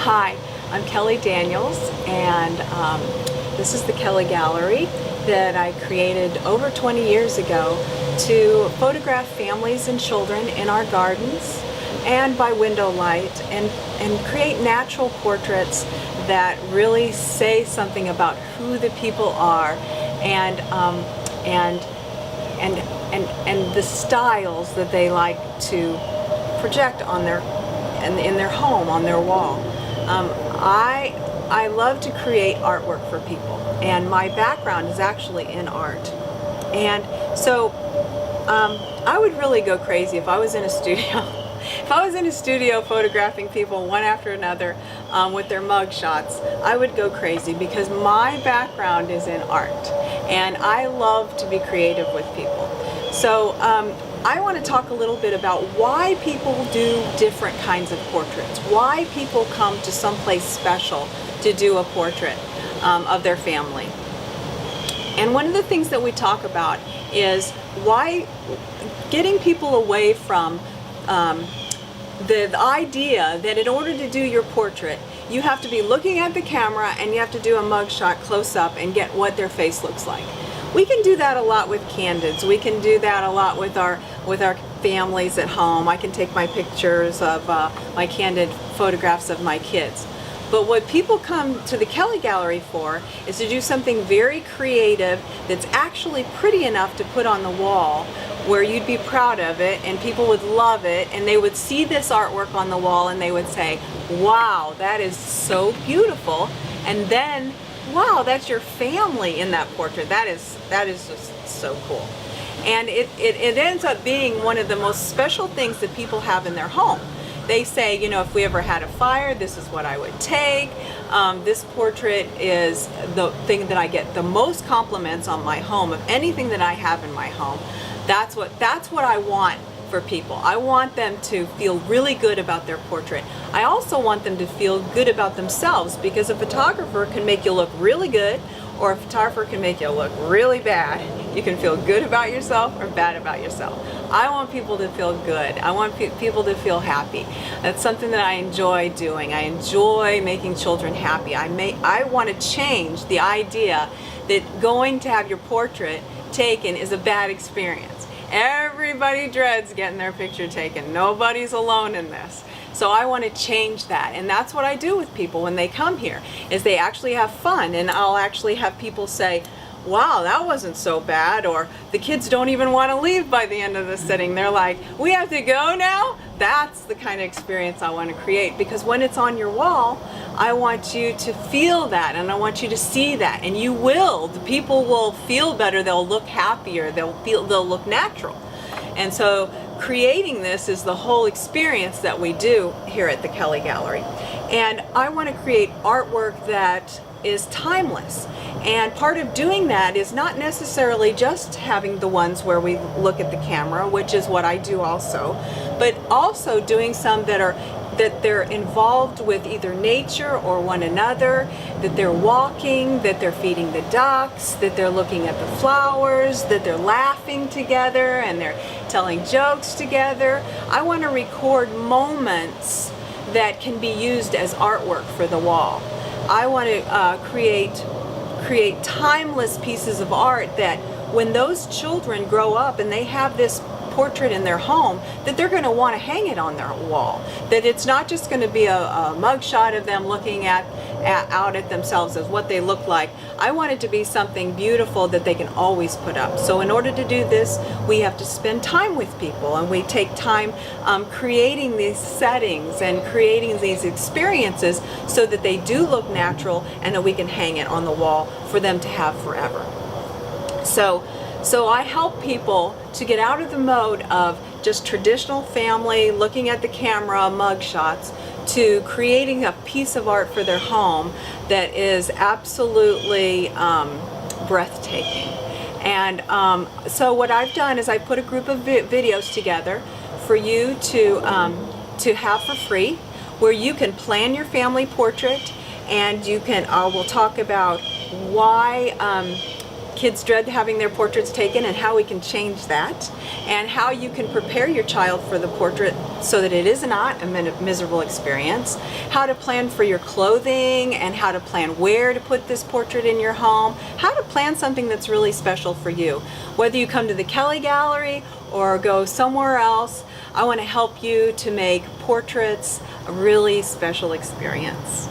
Hi, I'm Kelly Daniels, and this is the Kelly Gallery that I created over 20 years ago to photograph families and children in our gardens and by window light, and create natural portraits that really say something about who the people are and the styles that they like to project on in their home, on their wall. I love to create artwork for people, and my background is actually in art. And so I would really go crazy if I was in a studio. If I was in a studio photographing people one after another with their mug shots, I would go crazy because my background is in art, and I love to be creative with people. So I want to talk a little bit about why people do different kinds of portraits, why people come to someplace special to do a portrait of their family. And one of the things that we talk about is why getting people away from the idea that in order to do your portrait, you have to be looking at the camera and you have to do a mug shot close up and get what their face looks like. We can do that a lot with candids. We can do that a lot with our families at home. I can take my pictures of my candid photographs of my kids. But what people come to the Kelly Gallery for is to do something very creative that's actually pretty enough to put on the wall where you'd be proud of it and people would love it, and they would see this artwork on the wall and they would say, wow, that is so beautiful. And then, wow, that's your family in that portrait. That is just so cool. And it ends up being one of the most special things that people have in their home. They say, you know, if we ever had a fire, this is what I would take. This portrait is the thing that I get the most compliments on my home of anything that I have in my home. That's what I want for people. I want them to feel really good about their portrait. I also want them to feel good about themselves, because a photographer can make you look really good, or a photographer can make you look really bad. You can feel good about yourself or bad about yourself. I want people to feel good. I want people to feel happy. That's something that I enjoy doing. I enjoy making children happy. I want to change the idea that going to have your portrait taken is a bad experience. Everybody dreads getting their picture taken. Nobody's alone in this. So I want to change that, and that's what I do with people when they come here, is they actually have fun, and I'll actually have people say, wow, that wasn't so bad, or the kids don't even want to leave by the end of the sitting. They're like, we have to go now? That's the kind of experience I want to create, because when it's on your wall, I want you to feel that, and I want you to see that, and you will. The people will feel better, they'll look happier, they'll look natural. And so creating this is the whole experience that we do here at the Kelly Gallery. And I want to create artwork that is timeless. And part of doing that is not necessarily just having the ones where we look at the camera, which is what I do also, but also doing some that they're involved with either nature or one another, that they're walking, that they're feeding the ducks, that they're looking at the flowers, that they're laughing together and they're telling jokes together. I want to record moments that can be used as artwork for the wall. I want to create timeless pieces of art that when those children grow up and they have this portrait in their home, that they're going to want to hang it on their wall. That it's not just going to be a mug shot of them looking out at themselves as what they look like. I want it to be something beautiful that they can always put up. So in order to do this, we have to spend time with people, and we take time creating these settings and creating these experiences so that they do look natural and that we can hang it on the wall for them to have forever. So I help people to get out of the mode of just traditional family, looking at the camera, mug shots, to creating a piece of art for their home that is absolutely breathtaking. And so what I've done is I put a group of videos together for you to have for free, where you can plan your family portrait, and you can, we'll talk about why kids dread having their portraits taken and how we can change that, and how you can prepare your child for the portrait so that it is not a miserable experience, how to plan for your clothing and how to plan where to put this portrait in your home, how to plan something that's really special for you. Whether you come to the Kelly Gallery or go somewhere else, I want to help you to make portraits a really special experience.